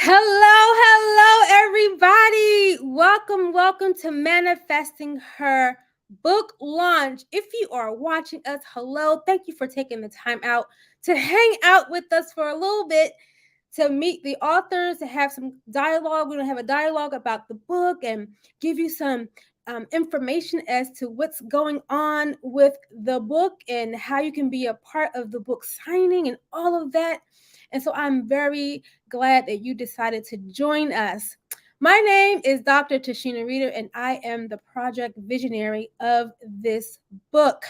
Hello, everybody. Welcome to Manifesting Her book launch. If you are watching us, hello. Thank you for taking the time out to hang out with us for a little bit, to meet the authors, to have some dialogue. We're going to have a dialogue about the book and give you some information as to what's going on with the book and how you can be a part of the book signing and all of that. And so I'm very glad that you decided to join us. My name is Dr. Tashina Reeder, and I am the project visionary of this book.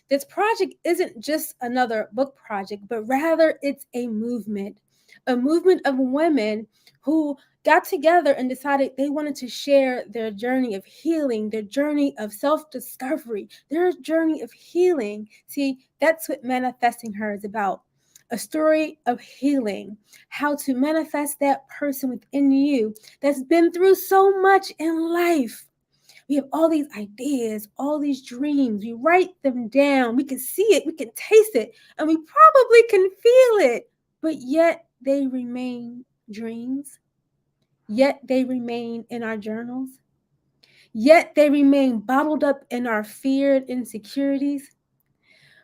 This project isn't just another book project, but rather it's a movement of women who got together and decided they wanted to share their journey of healing, their journey of self-discovery, their journey of healing. See, that's what Manifesting Her is about. A story of healing, how to manifest that person within you that's been through so much in life. We have all these ideas, all these dreams. We write them down. We can see it, we can taste it, and we probably can feel it. But yet they remain dreams. Yet they remain in our journals. Yet they remain bottled up in our feared insecurities.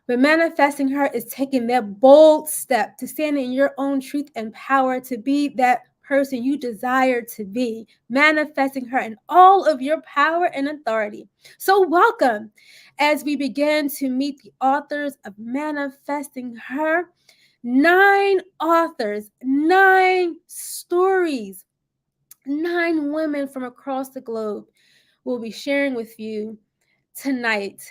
But Manifesting Her is taking that bold step to stand in your own truth and power, to be that person you desire to be, manifesting her in all of your power and authority. So welcome as we begin to meet the authors of Manifesting Her. 9 authors, 9 stories, 9 women from across the globe will be sharing with you tonight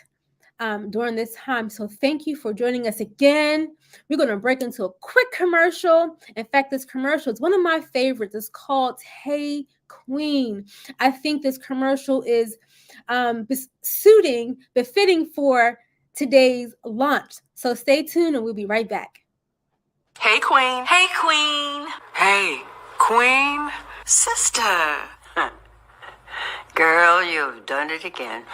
during this time. So thank you for joining us again. We're going to break into a quick commercial. In fact, this commercial is one of my favorites. It's called Hey Queen. I think this commercial is befitting for today's launch. So stay tuned and we'll be right back. Hey, Queen. Hey, Queen. Hey, Queen. Sister. Girl, you've done it again.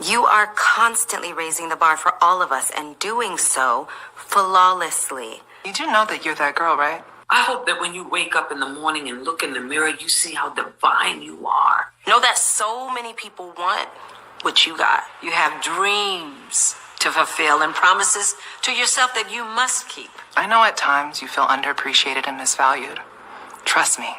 You are constantly raising the bar for all of us and doing so flawlessly. You do know that you're that girl, right? I hope that when you wake up in the morning and look in the mirror, you see how divine you are. Know that so many people want what you got. You have dreams to fulfill and promises to yourself that you must keep. I know at times you feel underappreciated and misvalued. Trust me,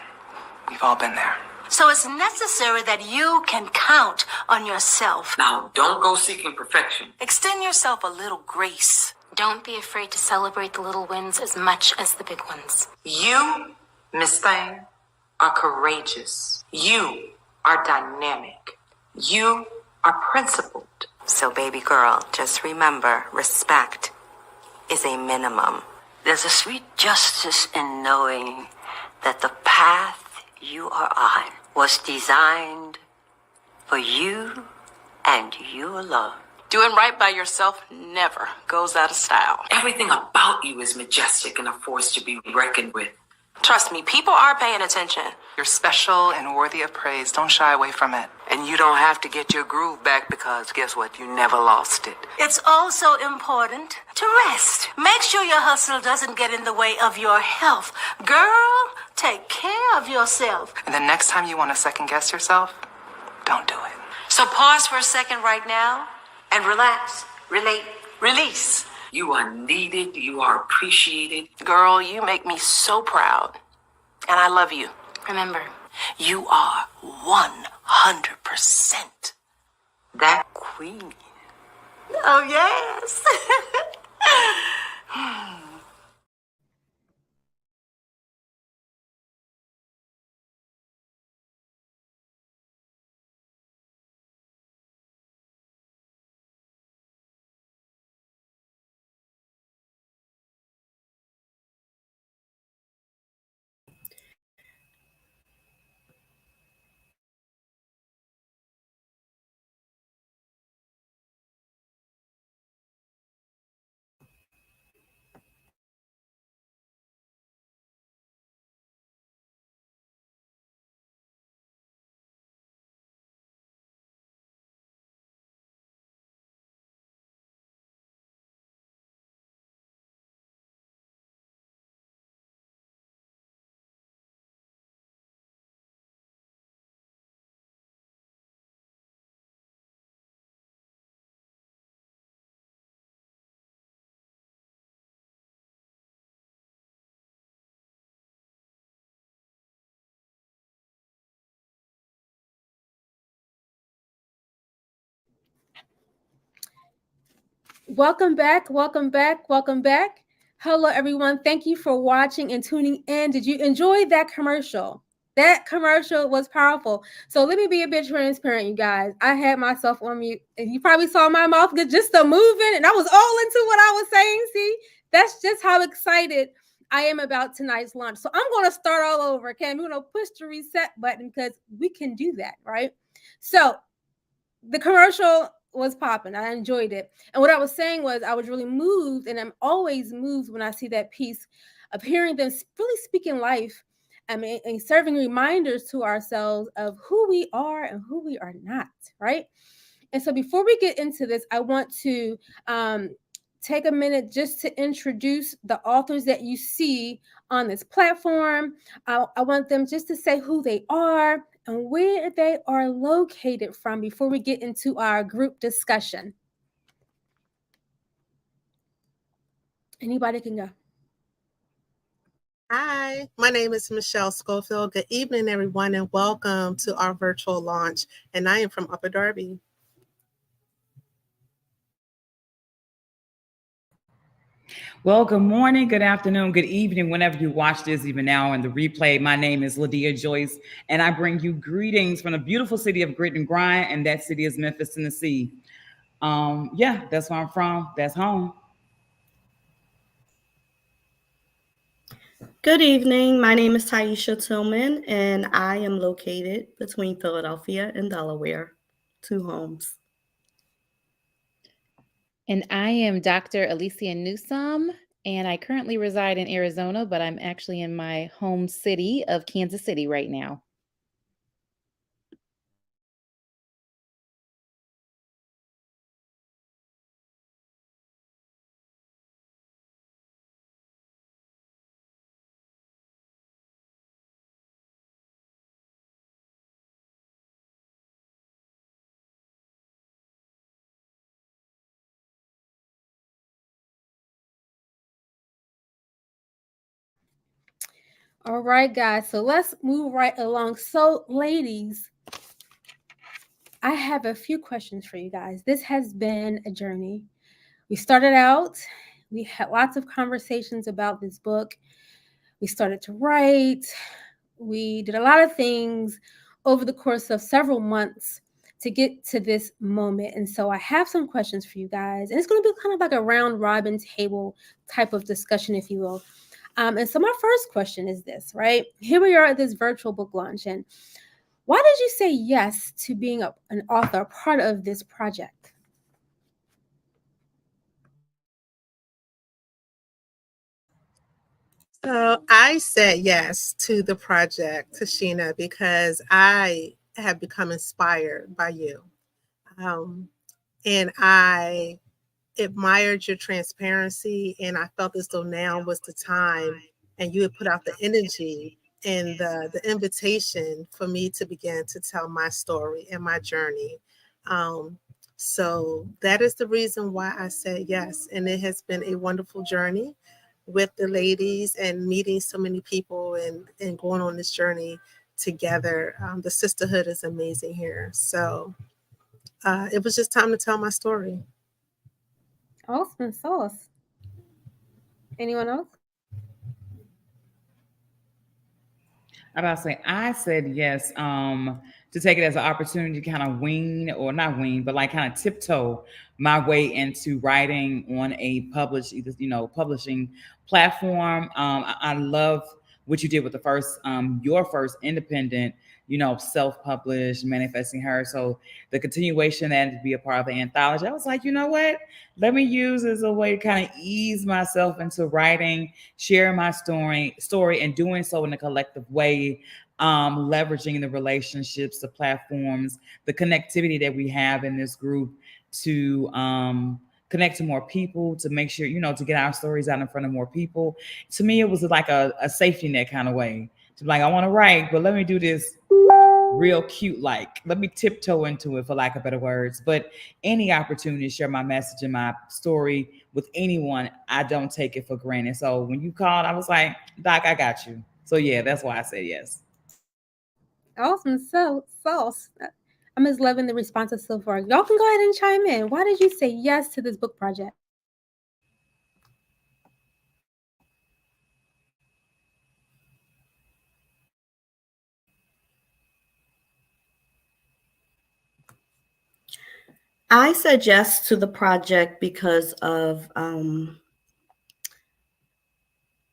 we've all been there. So it's necessary that you can count on yourself. Now, don't go seeking perfection. Extend yourself a little grace. Don't be afraid to celebrate the little wins as much as the big ones. You, Miss Thing, are courageous. You are dynamic. You are principled. So, baby girl, just remember, respect is a minimum. There's a sweet justice in knowing that the path you are on was designed for you and you alone. Doing right by yourself never goes out of style. Everything about you is majestic and a force to be reckoned with. Trust me, people are paying attention. You're special and worthy of praise. Don't shy away from it. And you don't have to get your groove back because guess what? You never lost it. It's also important to rest. Make sure your hustle doesn't get in the way of your health. Girl, take care of yourself. And the next time you want to second guess yourself, don't do it. So pause for a second right now and relax, relate, release. You are needed. You are appreciated. Girl, you make me so proud. And I love you. Remember, You are 100% That queen. Oh, yes. Welcome back, welcome back, welcome back. Hello, everyone. Thank you for watching and tuning in. Did you enjoy that commercial? That commercial was powerful. So let me be a bit transparent, you guys. I had myself on mute, and you probably saw my mouth get just a moving, and I was all into what I was saying. See, that's just how excited I am about tonight's launch. So I'm going to start all over. Okay, I'm going to push the reset button because we can do that, right? So the commercial was popping. I enjoyed it. And what I was saying was I was really moved, and I'm always moved when I see that piece of hearing them really speaking life. I mean, and serving reminders to ourselves of who we are and who we are not, right? And so before we get into this, I want to take a minute just to introduce the authors that you see on this platform. I want them just to say who they are and where they are located from before we get into our group discussion. Anybody can go. Hi, my name is Michelle Schofield. Good evening, everyone, and welcome to our virtual launch. And I am from Upper Darby. Well, good morning, good afternoon, good evening, whenever you watch this, even now in the replay. My name is Lydia Joyce, and I bring you greetings from the beautiful city of Grit and Grind, and that city is Memphis, Tennessee. Yeah, that's where I'm from. That's home. Good evening. My name is Taisha Tillman, and I am located between Philadelphia and Delaware, two homes. And I am Dr. Alicia Newsome, and I currently reside in Arizona, but I'm actually in my home city of Kansas City right now. All right, guys. So let's move right along. So, ladies, I have a few questions for you guys. This has been a journey. We started out, we had lots of conversations about this book. We started to write. We did a lot of things over the course of several months to get to this moment. And so I have some questions for you guys. And it's going to be kind of like a round robin table type of discussion, if you will. And so my first question is this, right? Here we are at this virtual book launch. And why did you say yes to being an author, part of this project? So I said yes to the project, Tashina, because I have become inspired by you. And I admired your transparency, and I felt as though now was the time, and you had put out the energy and the invitation for me to begin to tell my story and my journey. So that is the reason why I said yes. And it has been a wonderful journey with the ladies and meeting so many people and going on this journey together. The sisterhood is amazing here. So it was just time to tell my story. Awesome sauce. Anyone else? I about to say I said yes to take it as an opportunity to kind of wean, or not wean, but like kind of tiptoe my way into writing on a published, either publishing platform. I love what you did with the first, your first independent, self-published, Manifesting Her. So the continuation and to be a part of the anthology, I was like, you know what? Let me use as a way to kind of ease myself into writing, sharing my story, and doing so in a collective way, leveraging the relationships, the platforms, the connectivity that we have in this group to connect to more people, to make sure, to get our stories out in front of more people. To me, it was like a safety net kind of way to be like, I want to write, but let me do this real cute, like let me tiptoe into it, for lack of better words. But any opportunity to share my message and my story with anyone, I don't take it for granted. So when you called, I was like, Doc, I got you. So yeah, that's why I said yes. Awesome sauce. I'm just loving the responses so far. Y'all can go ahead and chime in. Why did you say yes to this book project? I said yes to the project because of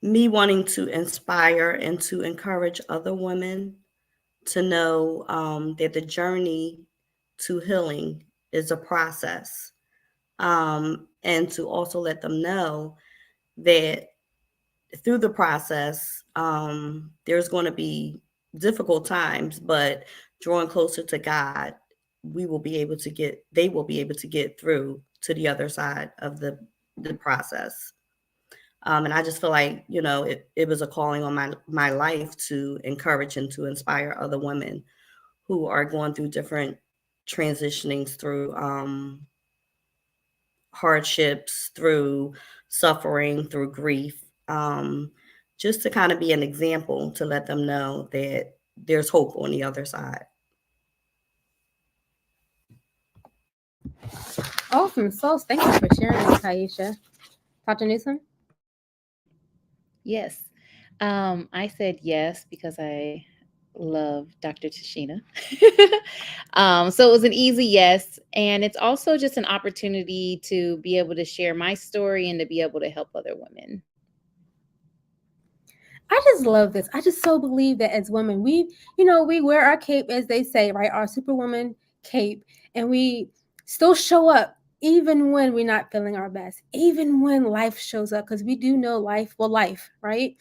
me wanting to inspire and to encourage other women to know that the journey to healing is a process, and to also let them know that through the process, there's going to be difficult times, but drawing closer to God, they will be able to get through to the other side of the process. And I just feel like, it was a calling on my life to encourage and to inspire other women who are going through different transitionings through hardships, through suffering, through grief, just to kind of be an example to let them know that there's hope on the other side. Awesome sauce. Thank you for sharing this, Taisha. Dr. Newsom? Yes. I said yes because I love Dr. Tashina. So it was an easy yes. And it's also just an opportunity to be able to share my story and to be able to help other women. I just love this. I just so believe that as women, we wear our cape, as they say, right? Our superwoman cape, and we still show up even when we're not feeling our best, even when life shows up, because we do know life will life, right?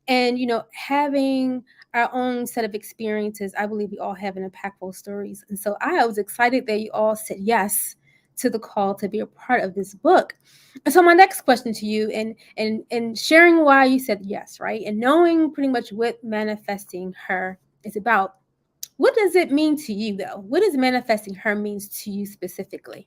And having our own set of experiences, I believe we all have an impactful stories. And so I was excited that you all said yes to the call to be a part of this book. And so my next question to you, and sharing why you said yes, right? And knowing pretty much what manifesting her is about. What does it mean to you though? What does manifesting her means to you specifically?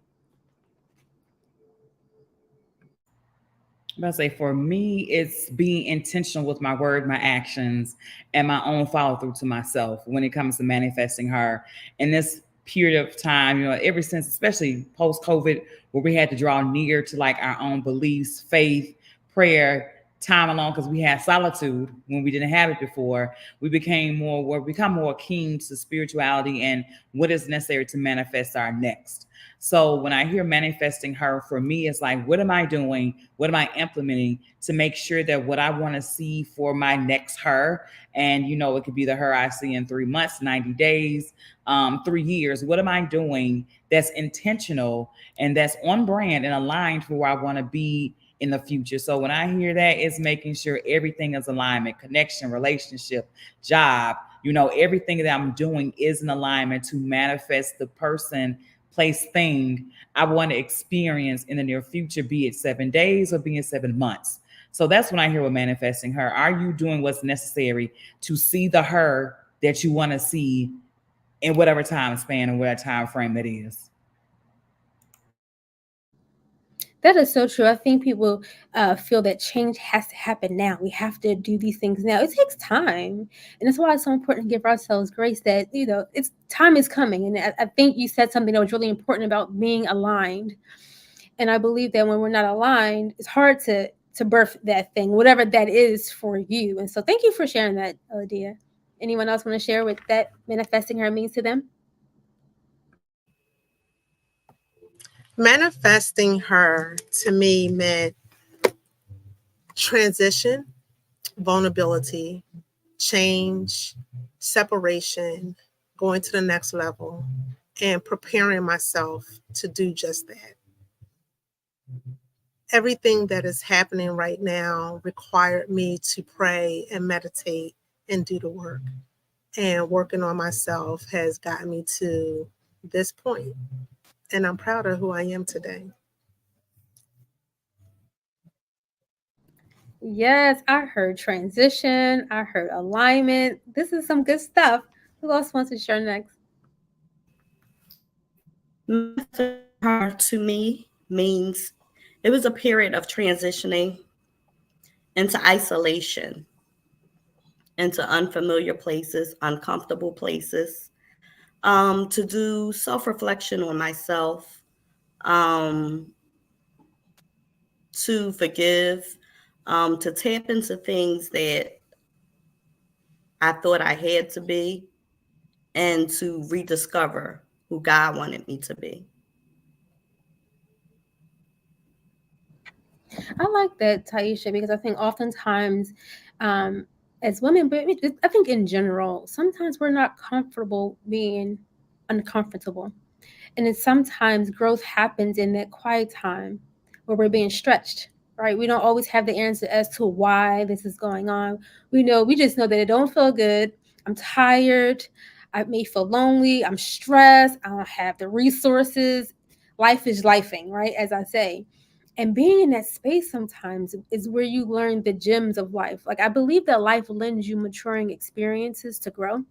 I'm about to say for me, it's being intentional with my word, my actions, and my own follow through to myself when it comes to manifesting her. In this period of time, ever since, especially post COVID, where we had to draw near to like our own beliefs, faith, prayer, time alone, because we had solitude when we didn't have it before. We become more keen to spirituality and what is necessary to manifest our next. So when I hear manifesting her, for me, it's like, what am I doing? What am I implementing to make sure that what I want to see for my next her, and it could be the her I see in 3 months, 90 days, 3 years. What am I doing that's intentional and that's on brand and aligned for where I want to be in the future? So when I hear that, it's making sure everything is alignment, connection, relationship, job, everything that I'm doing is in alignment to manifest the person, place, thing I want to experience in the near future, be it 7 days or be it 7 months. So that's when I hear what manifesting her. Are you doing what's necessary to see the her that you want to see in whatever time span and whatever time frame that is? That is so true. I think people feel that change has to happen now. We have to do these things now. It takes time, and that's why it's so important to give ourselves grace. That it's time is coming, and I think you said something that was really important about being aligned. And I believe that when we're not aligned, it's hard to birth that thing, whatever that is for you. And so, thank you for sharing that, Adia. Anyone else want to share what that manifesting her means to them? Manifesting her to me meant transition, vulnerability, change, separation, going to the next level, and preparing myself to do just that. Everything that is happening right now required me to pray and meditate and do the work. And working on myself has gotten me to this point. And I'm proud of who I am today. Yes, I heard transition. I heard alignment. This is some good stuff. Who else wants to share next? Her to me means it was a period of transitioning into isolation, into unfamiliar places, uncomfortable places, To do self-reflection on myself, to forgive, to tap into things that I thought I had to be, and to rediscover who God wanted me to be. I like that, Taisha, because I think oftentimes, as women, but I think in general, sometimes we're not comfortable being uncomfortable. And then sometimes growth happens in that quiet time where we're being stretched, right? We don't always have the answer as to why this is going on. We just know that it don't feel good. I'm tired. I may feel lonely. I'm stressed. I don't have the resources. Life is lifing, right? As I say. And being in that space sometimes is where you learn the gems of life. Like, I believe that life lends you maturing experiences to grow.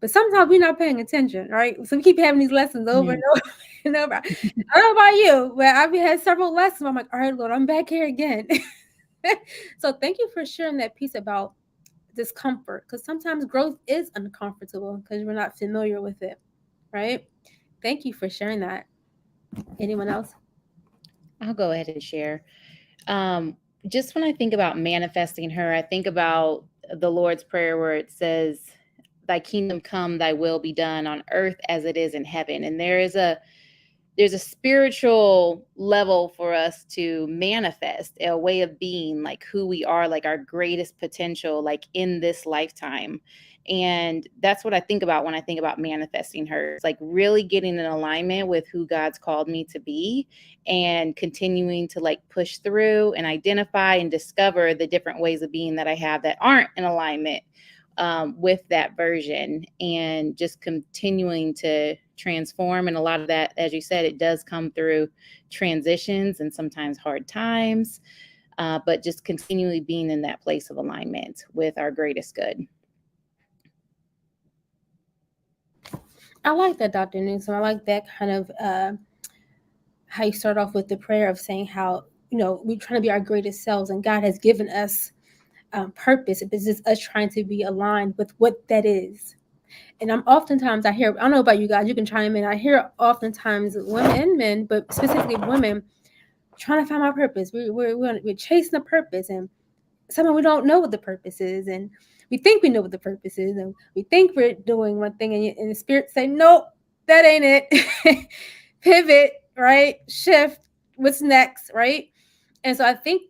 But sometimes we're not paying attention, right? So we keep having these lessons over and over and over. I don't know about you, but I've had several lessons. I'm like, all right, Lord, I'm back here again. So thank you for sharing that piece about discomfort, because sometimes growth is uncomfortable because we're not familiar with it, right? Thank you for sharing that. Anyone else? I'll go ahead and share. Just when I think about manifesting her, I think about the Lord's Prayer where it says, "Thy kingdom come, thy will be done on earth as it is in heaven." And there's a spiritual level for us to manifest, a way of being, like who we are, like our greatest potential, like in this lifetime. And that's what I think about when I think about manifesting her. It's like really getting in alignment with who God's called me to be, and continuing to like push through and identify and discover the different ways of being that I have that aren't in alignment with that version, and just continuing to transform. And a lot of that, as you said, it does come through transitions and sometimes hard times, but just continually being in that place of alignment with our greatest good. I like that, Dr. Newsom. I like that kind of how you start off with the prayer of saying how, we're trying to be our greatest selves, and God has given us purpose. It's just us trying to be aligned with what that is. And I hear, I don't know about you guys, you can chime in. I hear oftentimes women and men, but specifically women, trying to find my purpose. We're chasing a purpose, and sometimes we don't know what the purpose is, and we think we know what the purpose is, and we think we're doing one thing, and the spirit say, nope, that ain't it. Pivot, right? Shift. What's next, right? And so I think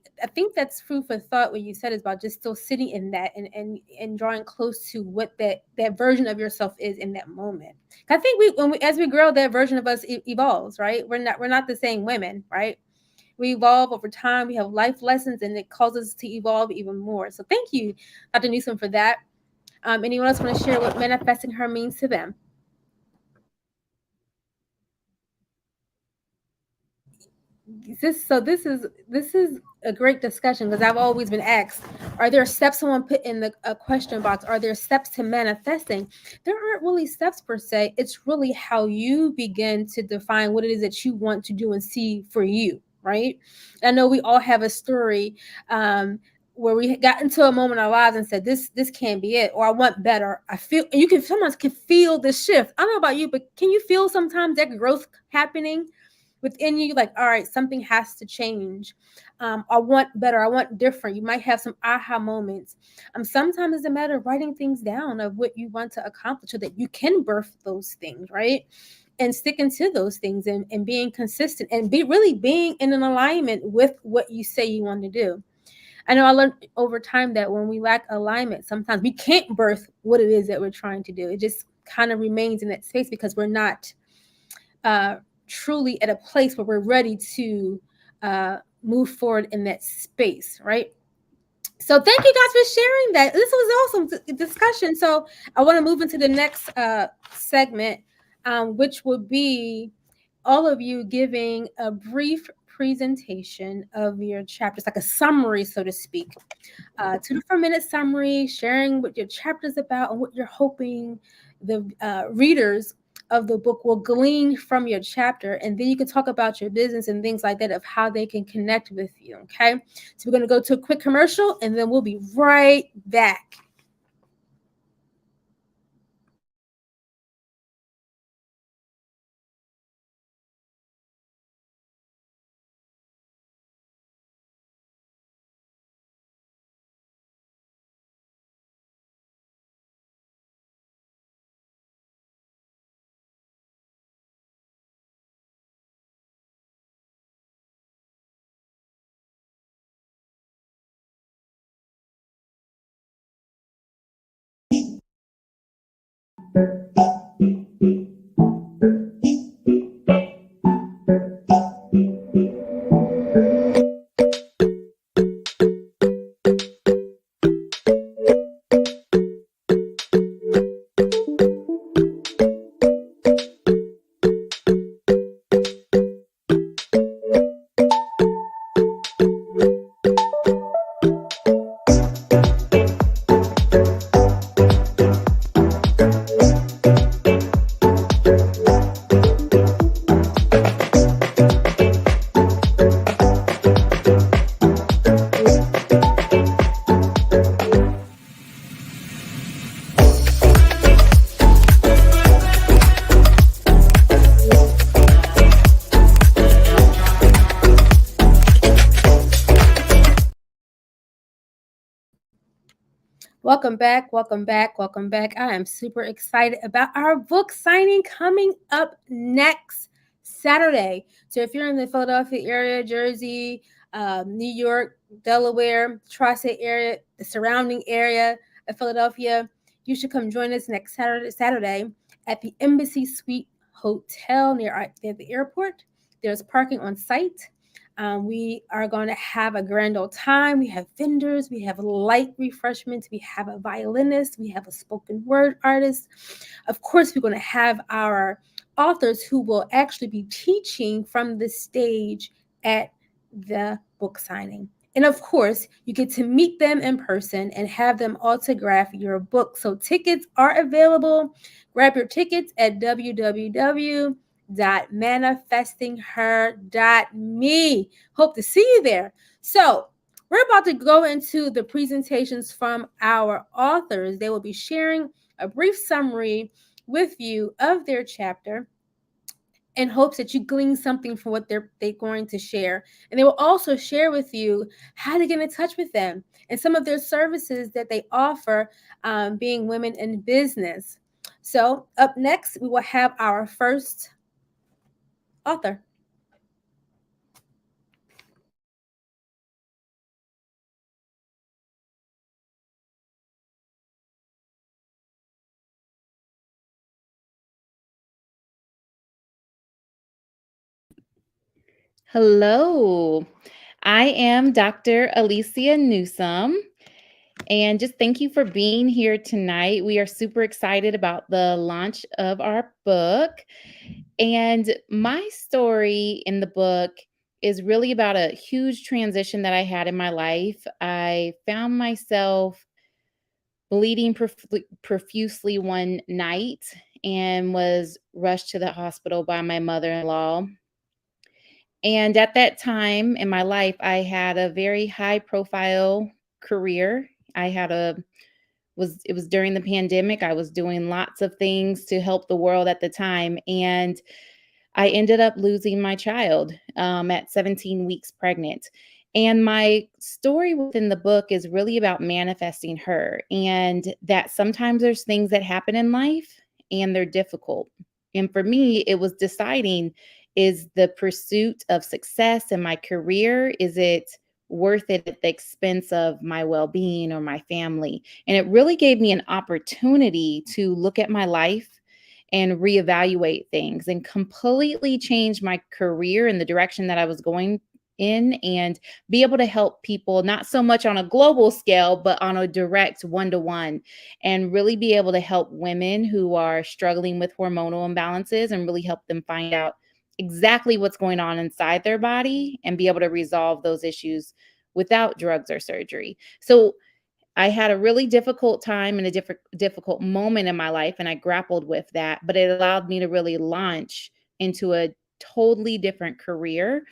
that's food for thought. What you said is about just still sitting in that, and drawing close to what that version of yourself is in that moment. I think as we grow, that version of us evolves, right? We're not the same women, right? We evolve over time. We have life lessons, and it causes us to evolve even more. So thank you, Dr. Newsom, for that. Anyone else want to share what manifesting her means to them? This is a great discussion, because I've always been asked, are there steps? Someone put in the question box, are there steps to manifesting? There aren't really steps per se. It's really how you begin to define what it is that you want to do and see for you, right? I know we all have a story, where we got into a moment in our lives and said, this can't be it, or I want better. I feel, and you can sometimes can feel the shift. I don't know about you, but can you feel sometimes that growth happening within you? Like, all right, something has to change. I want better. I want different. You might have some aha moments. Sometimes it's a matter of writing things down of what you want to accomplish, so that you can birth those things, right? And sticking to those things, and being consistent, and really being in an alignment with what you say you want to do. I know I learned over time that when we lack alignment, sometimes we can't birth what it is that we're trying to do. It just kind of remains in that space, because we're not truly at a place where we're ready to move forward in that space, right? So thank you guys for sharing that. This was awesome discussion. So I want to move into the next segment, which would be all of you giving a brief presentation of your chapters, like a summary, so to speak. 2 to 4 minute summary, sharing what your chapter is about and what you're hoping the readers of the book will glean from your chapter. And then you can talk about your business and things like that, of how they can connect with you. Okay. So we're going to go to a quick commercial, and then we'll be right back. Welcome back, welcome back, welcome back. I am super excited about our book signing coming up next Saturday. So if you're in the Philadelphia area, Jersey, New York, Delaware, Tri-State area, the surrounding area of Philadelphia, you should come join us next Saturday at the Embassy Suite Hotel near the airport. There's parking on site. We are going to have a grand old time. We have vendors, we have light refreshments, we have a violinist, we have a spoken word artist. Of course, we're going to have our authors who will actually be teaching from the stage at the book signing. And of course, you get to meet them in person and have them autograph your book. So tickets are available. Grab your tickets at www.manifestingher.me. Hope to see you there. So we're about to go into the presentations from our authors. They will be sharing a brief summary with you of their chapter in hopes that you glean something from what they're going to share. And they will also share with you how to get in touch with them and some of their services that they offer, being women in business. So up next, we will have our first author. Hello, I am Dr. Alicia Newsome. And just thank you for being here tonight. We are super excited about the launch of our book. And my story in the book is really about a huge transition that I had in my life. I found myself bleeding profusely one night and was rushed to the hospital by my mother-in-law. And at that time in my life, I had a very high profile career. I had it was during the pandemic. I was doing lots of things to help the world at the time. And I ended up losing my child at 17 weeks pregnant. And my story within the book is really about manifesting her, and that sometimes there's things that happen in life and they're difficult. And for me, it was deciding, is the pursuit of success in my career, is it worth it at the expense of my well-being or my family? And it really gave me an opportunity to look at my life and reevaluate things and completely change my career in the direction that I was going in, and be able to help people, not so much on a global scale, but on a direct one-to-one, and really be able to help women who are struggling with hormonal imbalances and really help them find out exactly what's going on inside their body and be able to resolve those issues without drugs or surgery. So I had a really difficult time and a difficult moment in my life, and I grappled with that, but it allowed me to really launch into a totally different career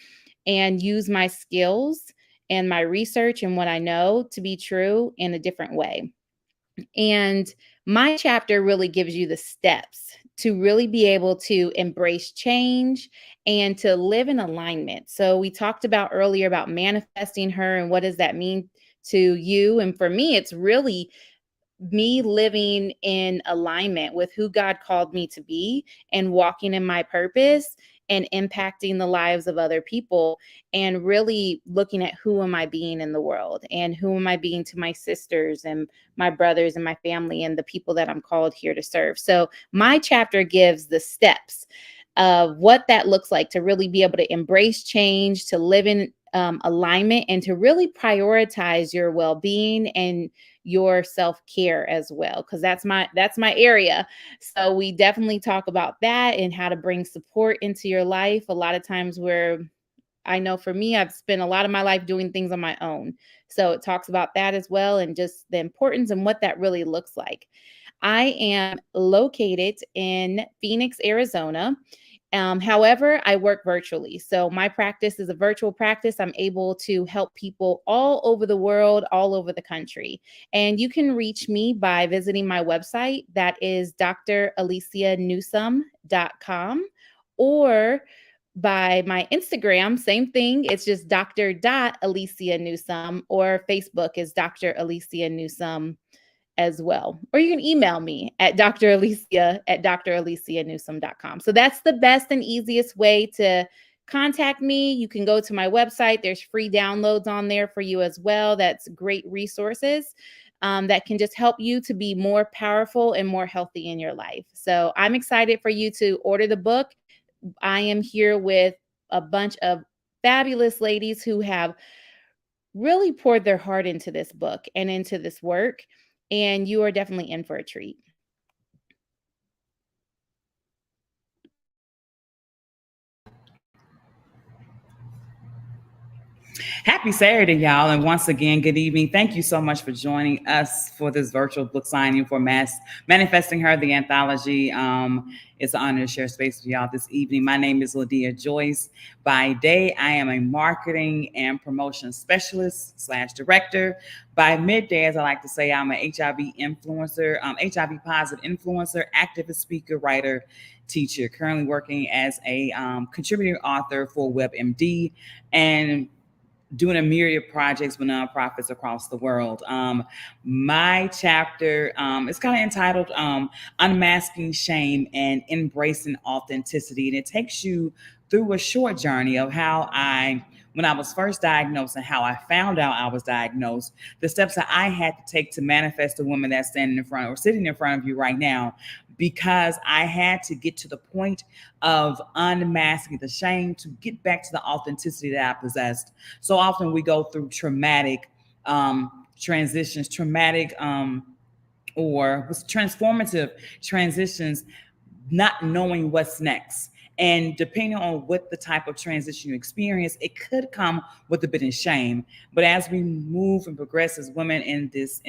and use my skills and my research and what I know to be true in a different way. And my chapter really gives you the steps to really be able to embrace change and to live in alignment. So we talked about earlier about manifesting her and what does that mean to you? And for me, it's really me living in alignment with who God called me to be and walking in my purpose and impacting the lives of other people, and really looking at who am I being in the world, and who am I being to my sisters and my brothers and my family and the people that I'm called here to serve. So my chapter gives the steps of what that looks like to really be able to embrace change, to live in alignment, and to really prioritize your well-being and your self-care as well, because that's my area. So we definitely talk about that and how to bring support into your life. A lot of times I know for me, I've spent a lot of my life doing things on my own. So it talks about that as well, and just the importance and what that really looks like. I am located in Phoenix, Arizona. However, I work virtually. So my practice is a virtual practice. I'm able to help people all over the world, all over the country. And you can reach me by visiting my website. That is dralicianewsome.com, or by my Instagram, same thing. It's just Dr. Newsome, or Facebook is Dr. Alicia Newsome as well. Or you can email me at dralicianewsome.com. So that's the best and easiest way to contact me. You can go to my website. There's free downloads on there for you as well. That's great resources that can just help you to be more powerful and more healthy in your life. So I'm excited for you to order the book. I am here with a bunch of fabulous ladies who have really poured their heart into this book and into this work, and you are definitely in for a treat. Happy Saturday, y'all. And once again, good evening. Thank you so much for joining us for this virtual book signing for Manifesting Her, the Anthology. It's an honor to share space with y'all this evening. My name is Lydia Joyce. By day, I am a marketing and promotion specialist / director. By midday, as I like to say, I'm an HIV influencer, HIV positive influencer, activist, speaker, writer, teacher, currently working as a contributing author for WebMD, and doing a myriad of projects with nonprofits across the world. My chapter is kind of entitled Unmasking Shame and Embracing Authenticity. And it takes you through a short journey of how when I was first diagnosed and how I found out I was diagnosed, the steps that I had to take to manifest the woman that's standing in front or sitting in front of you right now, because I had to get to the point of unmasking the shame to get back to the authenticity that I possessed. So often we go through traumatic transitions, or transformative transitions, not knowing what's next. And depending on what the type of transition you experience, it could come with a bit of shame. But as we move and progress as women in this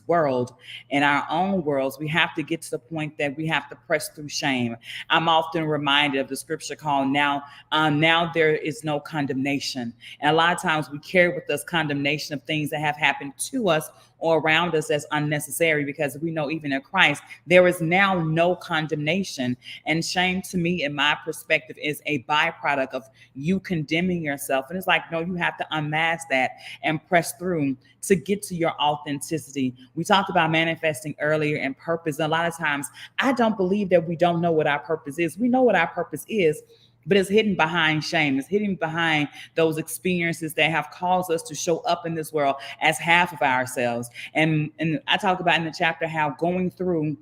world, in our own worlds, we have to get to the point that we have to press through shame. I'm often reminded of the scripture called now there is no condemnation. And a lot of times we carry with us condemnation of things that have happened to us or around us as unnecessary, because we know even in Christ, there is now no condemnation. And shame, to me, in my perspective, is a byproduct of you condemning yourself. And it's like, no, you have to unmask that and press through to get to your authenticity. We talked about manifesting earlier and purpose. And a lot of times, I don't believe that we don't know what our purpose is. We know what our purpose is, but it's hidden behind shame. It's hidden behind those experiences that have caused us to show up in this world as half of ourselves. And I talk about in the chapter how going through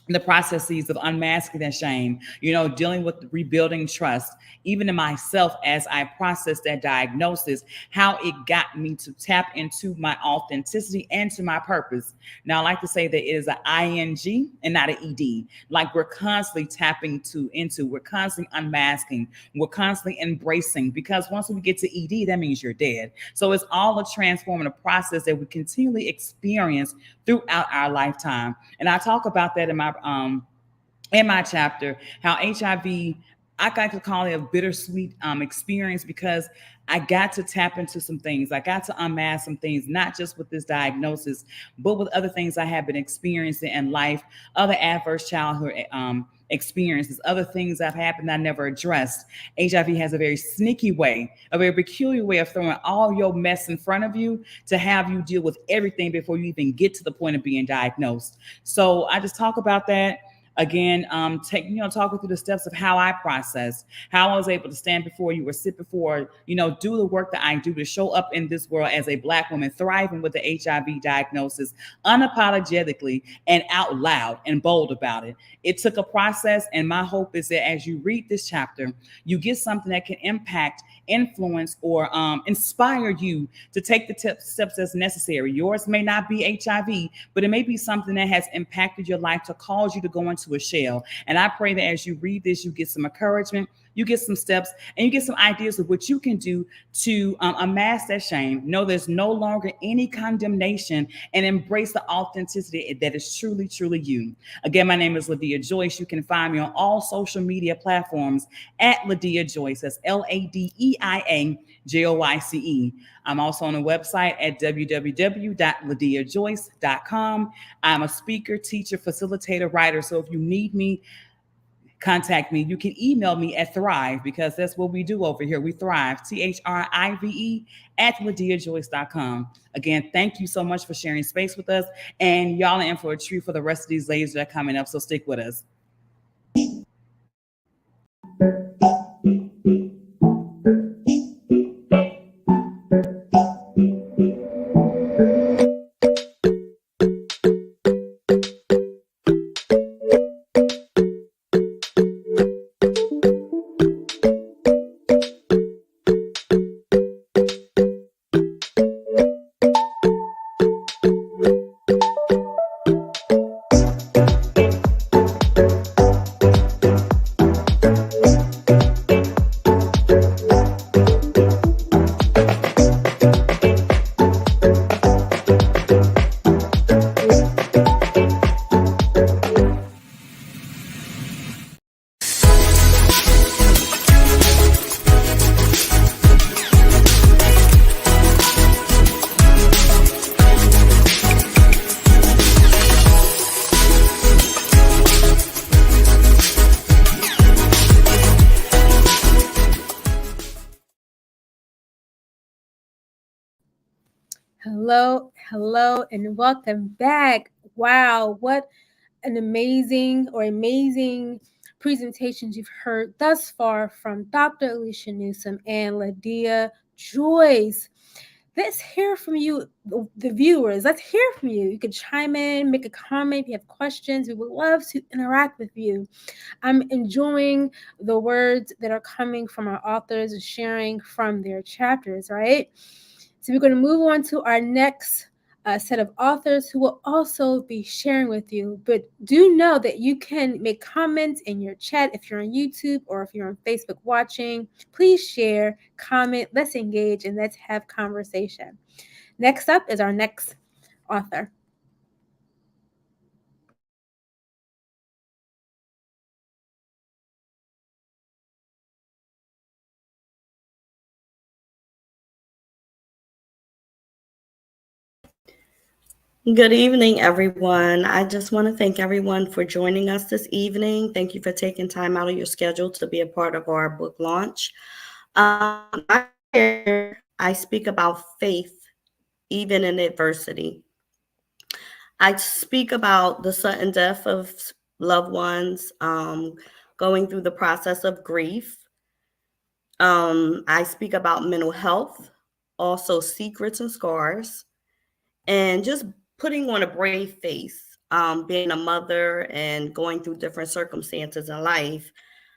the processes of unmasking that shame, dealing with rebuilding trust, even in myself as I process that diagnosis, how it got me to tap into my authenticity and to my purpose. Now, I like to say that it is an ING and not an ED. Like we're constantly tapping into, we're constantly unmasking, we're constantly embracing, because once we get to ED, that means you're dead. So it's all a transformative process that we continually experience throughout our lifetime. And I talk about that in my chapter, how HIV, I got to call it a bittersweet experience, because I got to tap into some things. I got to unmask some things, not just with this diagnosis, but with other things I have been experiencing in life, other adverse childhood experiences, other things that have happened I never addressed. HIV has a very sneaky way, a very peculiar way of throwing all your mess in front of you to have you deal with everything before you even get to the point of being diagnosed. So I just talk about that. Again, talking through the steps of how I process, how I was able to stand before you or sit before, do the work that I do to show up in this world as a Black woman thriving with the HIV diagnosis, unapologetically and out loud and bold about it. It took a process, and my hope is that as you read this chapter, you get something that can impact, influence, or inspire you to take the steps as necessary. Yours may not be HIV, but it may be something that has impacted your life to cause you to go into a shell. And I pray that as you read this, you get some encouragement, you get some steps, and you get some ideas of what you can do to amass that shame. Know there's no longer any condemnation, and embrace the authenticity that is truly, truly you. Again, my name is Ladea Joyce. You can find me on all social media platforms at Ladea Joyce. That's LADEIA Joyce. I'm also on the website at www.ladeajoyce.com. I'm a speaker, teacher, facilitator, writer. So if you need me, contact me. You can email me at Thrive, because that's what we do over here. We thrive, THRIVE at LadeaJoyce.com. Again, thank you so much for sharing space with us. And y'all are in for a treat for the rest of these ladies that are coming up. So stick with us. Hello, and welcome back. Wow, what an amazing presentations you've heard thus far from Dr. Alicia Newsom and Ladea Joyce. Let's hear from you, the viewers. Let's hear from you. You can chime in, make a comment if you have questions. We would love to interact with you. I'm enjoying the words that are coming from our authors and sharing from their chapters, right? So we're going to move on to our next set of authors who will also be sharing with you. But do know that you can make comments in your chat if you're on YouTube or if you're on Facebook watching. Please share, comment, let's engage, and let's have conversation. Next up is our next author. Good evening, everyone. I just want to thank everyone for joining us this evening. Thank you for taking time out of your schedule to be a part of our book launch. I speak about faith, even in adversity. I speak about the sudden death of loved ones, going through the process of grief. I speak about mental health, also secrets and scars, and just putting on a brave face, being a mother and going through different circumstances in life,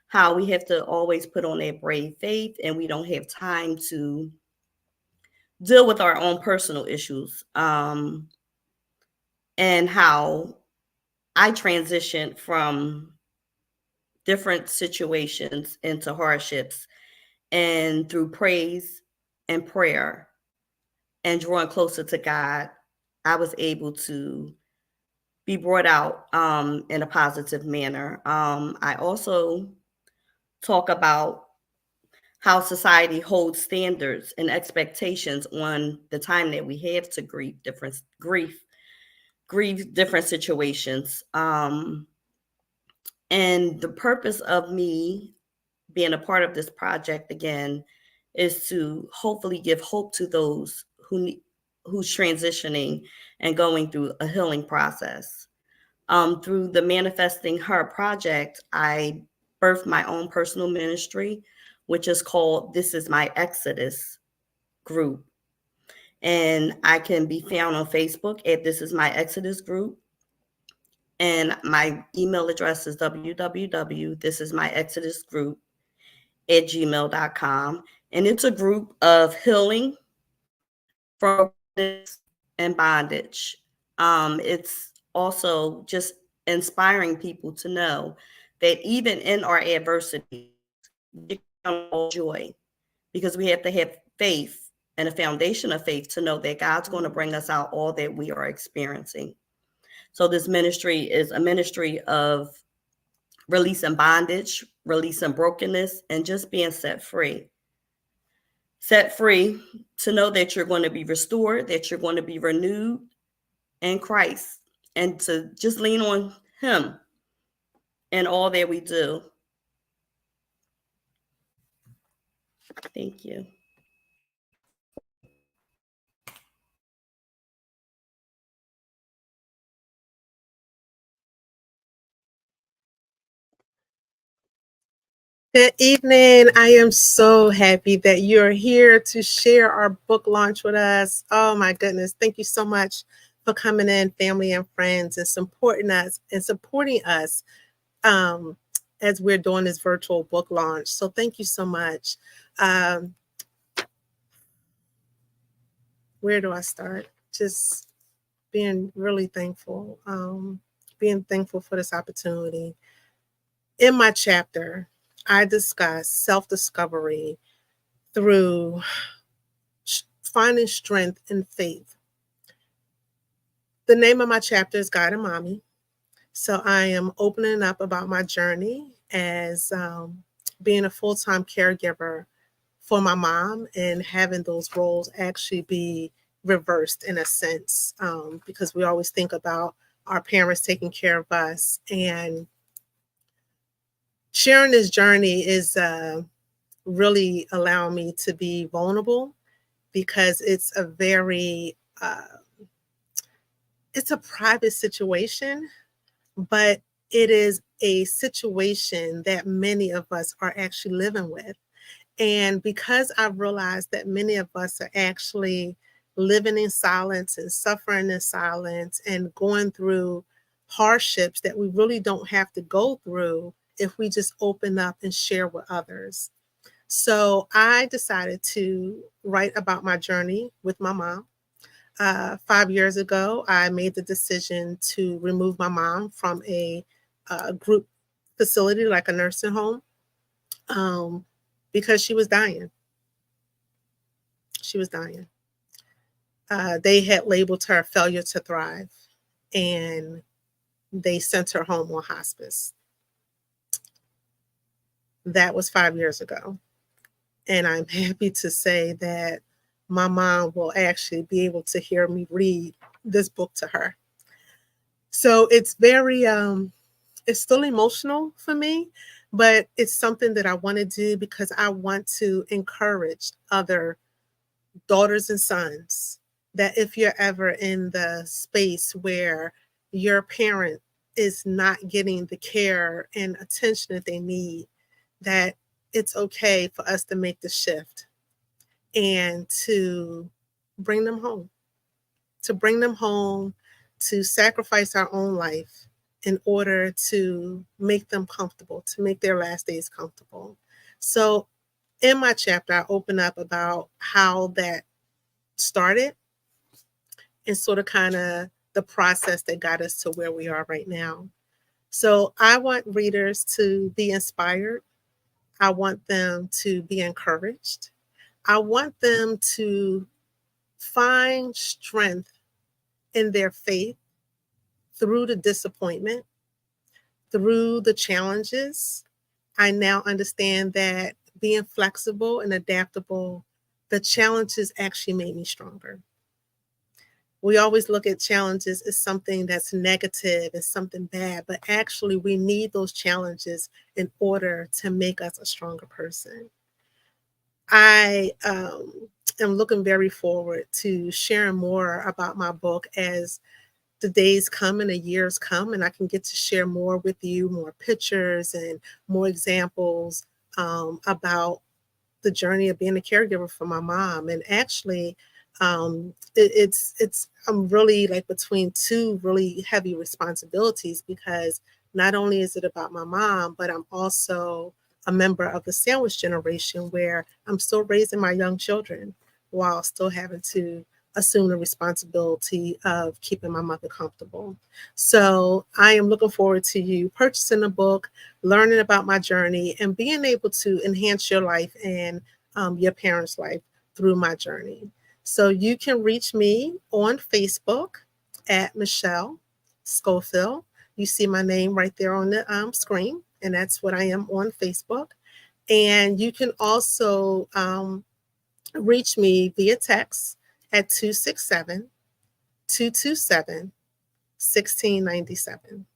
how we have to always put on a brave face and we don't have time to deal with our own personal issues, and how I transitioned from different situations into hardships, and through praise and prayer and drawing closer to God, I was able to be brought out in a positive manner. I also talk about how society holds standards and expectations on the time that we have to grieve different situations. And the purpose of me being a part of this project again is to hopefully give hope to those who's transitioning and going through a healing process. Through the Manifesting Her project, I birthed my own personal ministry, which is called This Is My Exodus group. And I can be found on Facebook at This Is My Exodus group. And my email address is www.thisismyexodusgroup@gmail.com. And it's a group of healing from and bondage. It's also just inspiring people to know that even in our adversity, we can all joy, because we have to have faith and a foundation of faith to know that God's going to bring us out all that we are experiencing. So this ministry is a ministry of releasing bondage, releasing brokenness, and just being set free. Set free to know that you're going to be restored, that you're going to be renewed in Christ, and to just lean on Him in all that we do. Thank you. Good evening. I am so happy that you're here to share our book launch with us. Oh my goodness. Thank you so much for coming in, family and friends, and supporting us as we're doing this virtual book launch. So thank you so much. Where do I start? Just being really thankful, being thankful for this opportunity. In my chapter, I discuss self-discovery through finding strength in faith. The name of my chapter is God and Mommy. So I am opening up about my journey as being a full-time caregiver for my mom, and having those roles actually be reversed in a sense, because we always think about our parents taking care of us. And sharing this journey is really allowing me to be vulnerable, because it's a very it's a private situation, but it is a situation that many of us are actually living with. And because I've realized that many of us are actually living in silence and suffering in silence and going through hardships that we really don't have to go through if we just open up and share with others. So I decided to write about my journey with my mom. 5 years ago, I made the decision to remove my mom from a group facility, like a nursing home, because she was dying. She was dying. They had labeled her failure to thrive, and they sent her home on hospice. That was 5 years ago. And I'm happy to say that my mom will actually be able to hear me read this book to her. So it's very, it's still emotional for me, but it's something that I want to do because I want to encourage other daughters and sons that if you're ever in the space where your parent is not getting the care and attention that they need, that it's okay for us to make the shift and to bring them home, to sacrifice our own life in order to make them comfortable, to make their last days comfortable. So in my chapter, I open up about how that started and sort of kind of the process that got us to where we are right now. So I want readers to be inspired. I want them to be encouraged. I want them to find strength in their faith through the disappointment, through the challenges. I now understand that being flexible and adaptable, the challenges actually made me stronger. We always look at challenges as something that's negative, as something bad, but actually we need those challenges in order to make us a stronger person. I am looking very forward to sharing more about my book as the days come and the years come, and I can get to share more with you, more pictures and more examples about the journey of being a caregiver for my mom. And actually, it's I'm really like between two really heavy responsibilities, because not only is it about my mom, but I'm also a member of the sandwich generation, where I'm still raising my young children while still having to assume the responsibility of keeping my mother comfortable. So I am looking forward to you purchasing the book, learning about my journey, and being able to enhance your life and your parents' life through my journey. So you can reach me on Facebook at Michelle Schofield. You see my name right there on the screen, and that's what I am on Facebook. And you can also reach me via text at 267 227 1697.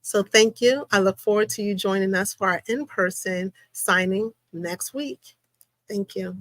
So thank you. I look forward to you joining us for our in-person signing next week. Thank you.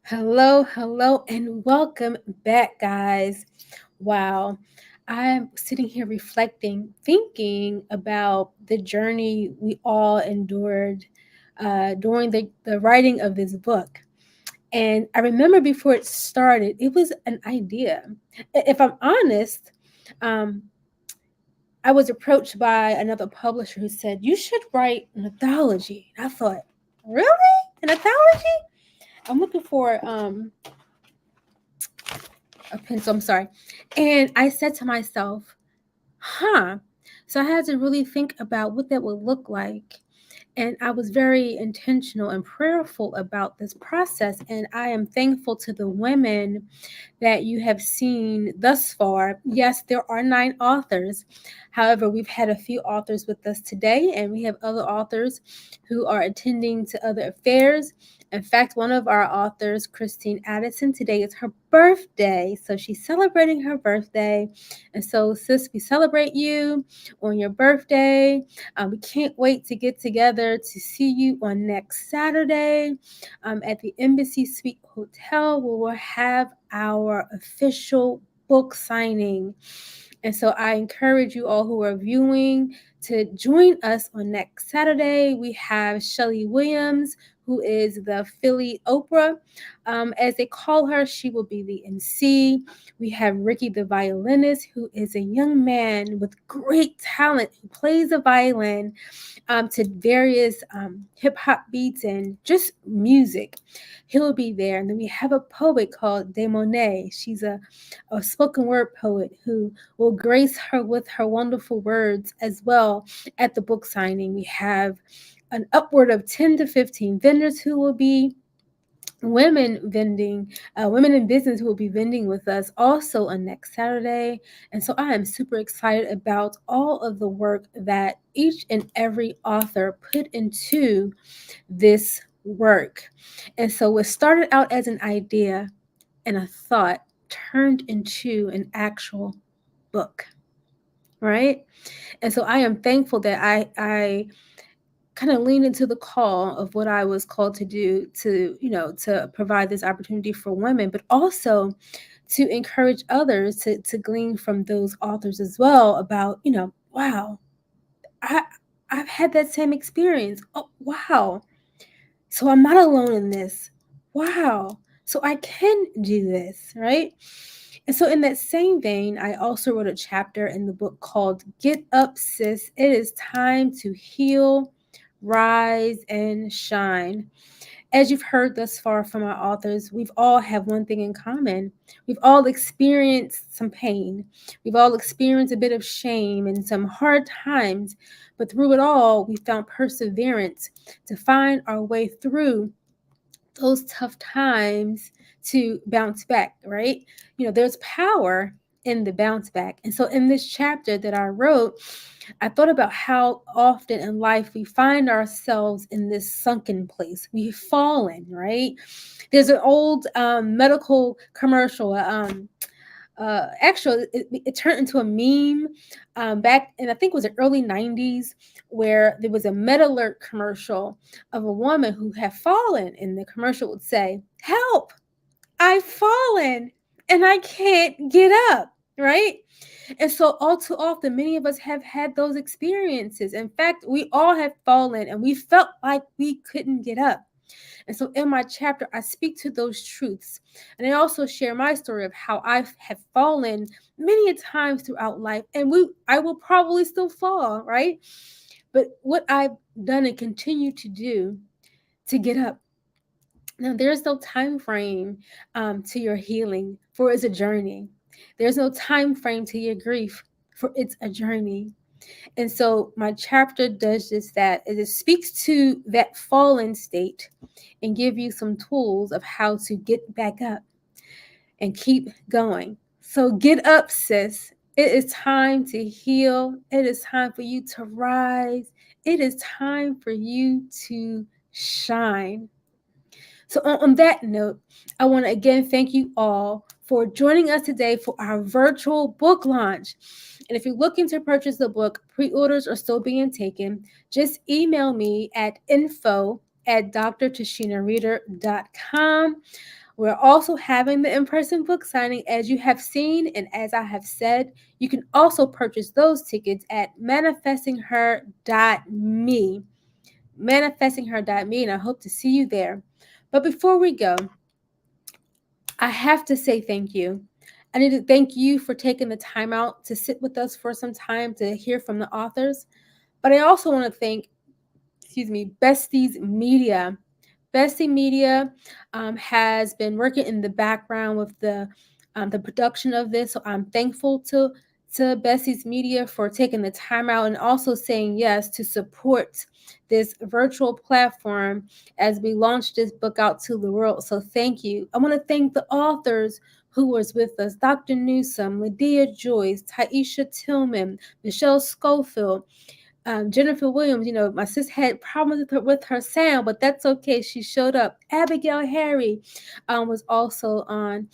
Hello, hello, and welcome back, guys. Wow, I'm sitting here reflecting, thinking about the journey we all endured during the writing of this book. And I remember before it started, it was an idea. If I'm honest, um, I was approached by another publisher who said, "You should write an anthology." And I thought, really? An anthology? I'm looking for a pencil, I'm sorry. And I said to myself, huh. So I had to really think about what that would look like. And I was very intentional and prayerful about this process. And I am thankful to the women that you have seen thus far. Yes, there are 9 authors. However, we've had a few authors with us today, and we have other authors who are attending to other affairs. In fact, one of our authors, Christine Addison, today is her birthday. So she's celebrating her birthday. And so, sis, we celebrate you on your birthday. We can't wait to get together to see you on next Saturday at the Embassy Suite Hotel, where we'll have our official book signing. And so I encourage you all who are viewing to join us on next Saturday. We have Shelly Williams, who is the Philly Oprah. As they call her, she will be the MC. We have Ricky the violinist, who is a young man with great talent who plays the violin to various hip hop beats and just music. He'll be there. And then we have a poet called De Monet. She's a spoken word poet who will grace her with her wonderful words as well well at the book signing. We have an upward of 10 to 15 vendors who will be women women in business who will be vending with us also on next Saturday. And so I am super excited about all of the work that each and every author put into this work. And so it started out as an idea and a thought turned into an actual book, right? And so I am thankful that I kind of leaned into the call of what I was called to do, to, to provide this opportunity for women, but also to encourage others to glean from those authors as well about, wow, I I've had that same experience. Oh, wow. So I'm not alone in this. Wow. So I can do this, right? And so, in that same vein, I also wrote a chapter in the book called Get Up, Sis. It is time to heal, rise, and shine. As you've heard thus far from our authors, we've all have one thing in common. We've all experienced some pain. We've all experienced a bit of shame and some hard times. But through it all, we found perseverance to find our way through those tough times to bounce back, right? There's power in the bounce back. And so in this chapter that I wrote, I thought about how often in life we find ourselves in this sunken place. We've fallen, right? There's an old medical commercial. Actually, it turned into a meme back in, I think it was the early 90s, where there was a MedAlert commercial of a woman who had fallen, and the commercial would say, "Help, I've fallen and I can't get up," right? And so all too often, many of us have had those experiences. In fact, we all have fallen and we felt like we couldn't get up. And so in my chapter, I speak to those truths. And I also share my story of how I have fallen many times throughout life. And I will probably still fall, right? But what I've done and continue to do to get up. Now, there's no time frame to your healing, for it's a journey. There's no time frame to your grief, for it's a journey. And so my chapter does just that. It speaks to that fallen state and give you some tools of how to get back up and keep going. So get up, sis. It is time to heal. It is time for you to rise. It is time for you to shine. So on that note, I want to again thank you all for joining us today for our virtual book launch. And if you're looking to purchase the book, pre-orders are still being taken. Just email me at info@drtashinareader.com. We're also having the in-person book signing, as you have seen, and as I have said, you can also purchase those tickets at manifestingher.me. Manifestingher.me, and I hope to see you there. But before we go, I have to say thank you. I need to thank you for taking the time out to sit with us for some time to hear from the authors. But I also want to thank, Besties Media. Bestie Media has been working in the background with the production of this. So I'm thankful to Bessie's Media for taking the time out and also saying yes to support this virtual platform as we launch this book out to the world. So thank you. I want to thank the authors who was with us: Dr. Newsom, Lydia Joyce, Taisha Tillman, Michelle Schofield, Jennifer Williams. My sis had problems with her sound, but that's okay. She showed up. Abigail Harry was also on.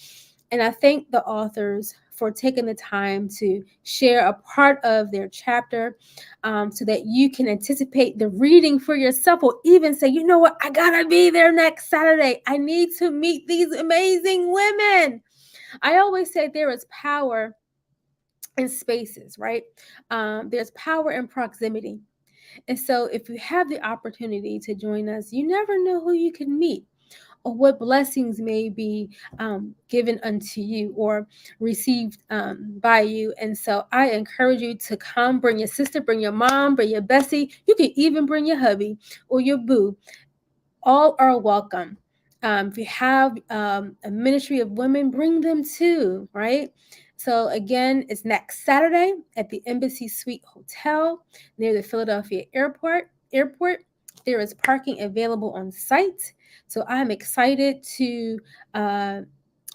And I thank the authors for taking the time to share a part of their chapter so that you can anticipate the reading for yourself, or even say, you know what, I gotta be there next Saturday. I need to meet these amazing women. I always say there is power in spaces, right? There's power in proximity. And so if you have the opportunity to join us, you never know who you can meet or what blessings may be given unto you or received by you. And so I encourage you to come. Bring your sister, bring your mom, bring your bestie. You can even bring your hubby or your boo. All are welcome. If you have a ministry of women, bring them too, right? So again, it's next Saturday at the Embassy Suite Hotel near the Philadelphia Airport. There is parking available on site. So I'm excited to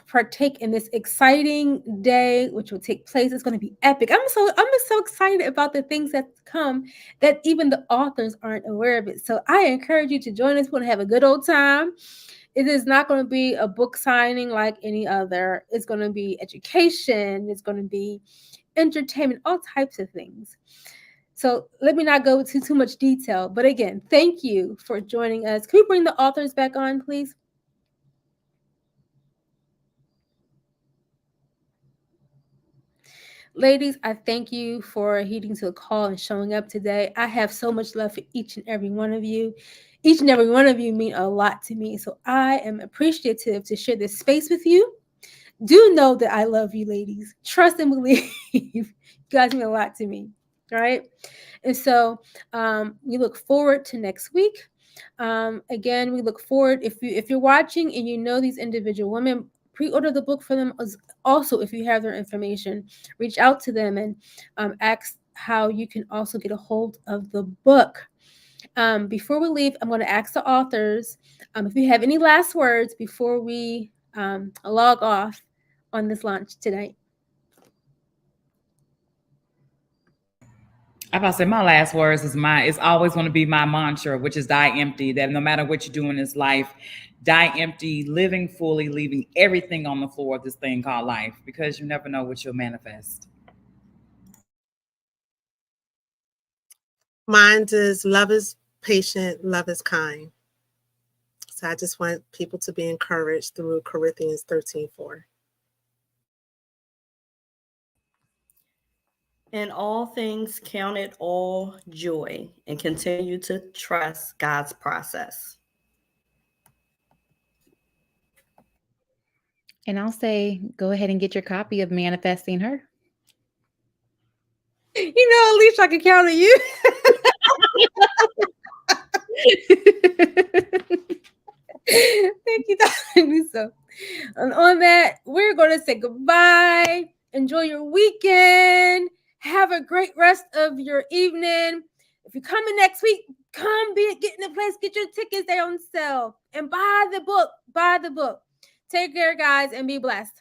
partake in this exciting day, which will take place. It's going to be epic. I'm so excited about the things that come that even the authors aren't aware of it. So I encourage you to join us. We're going to have a good old time. It is not going to be a book signing like any other. It's going to be education. It's going to be entertainment, all types of things. So let me not go into too much detail. But again, thank you for joining us. Can we bring the authors back on, please? Ladies, I thank you for heeding to the call and showing up today. I have so much love for each and every one of you. Each and every one of you mean a lot to me. So I am appreciative to share this space with you. Do know that I love you, ladies. Trust and believe. You guys mean a lot to me. All right. And so we look forward to next week. Again, we look forward if you're watching and you know these individual women, pre-order the book for them. Also, if you have their information, reach out to them and ask how you can also get a hold of the book. Before we leave, I'm going to ask the authors if you have any last words before we log off on this launch tonight. I about to say my last words is it's always going to be my mantra, which is die empty. That no matter what you do in this life, die empty, living fully, leaving everything on the floor of this thing called life, because you never know what you'll manifest. Mine is love is patient, love is kind. So I just want people to be encouraged through Corinthians 13:4. In all things, count it all joy and continue to trust God's process. And I'll say, go ahead and get your copy of Manifesting Her. At least I can count on you. Thank you, Dr. Lisa. And on that, we're going to say goodbye. Enjoy your weekend. Have a great rest of your evening. If you're coming next week, get in the place, get your tickets, they're on sale. And buy the book. Take care, guys, and be blessed.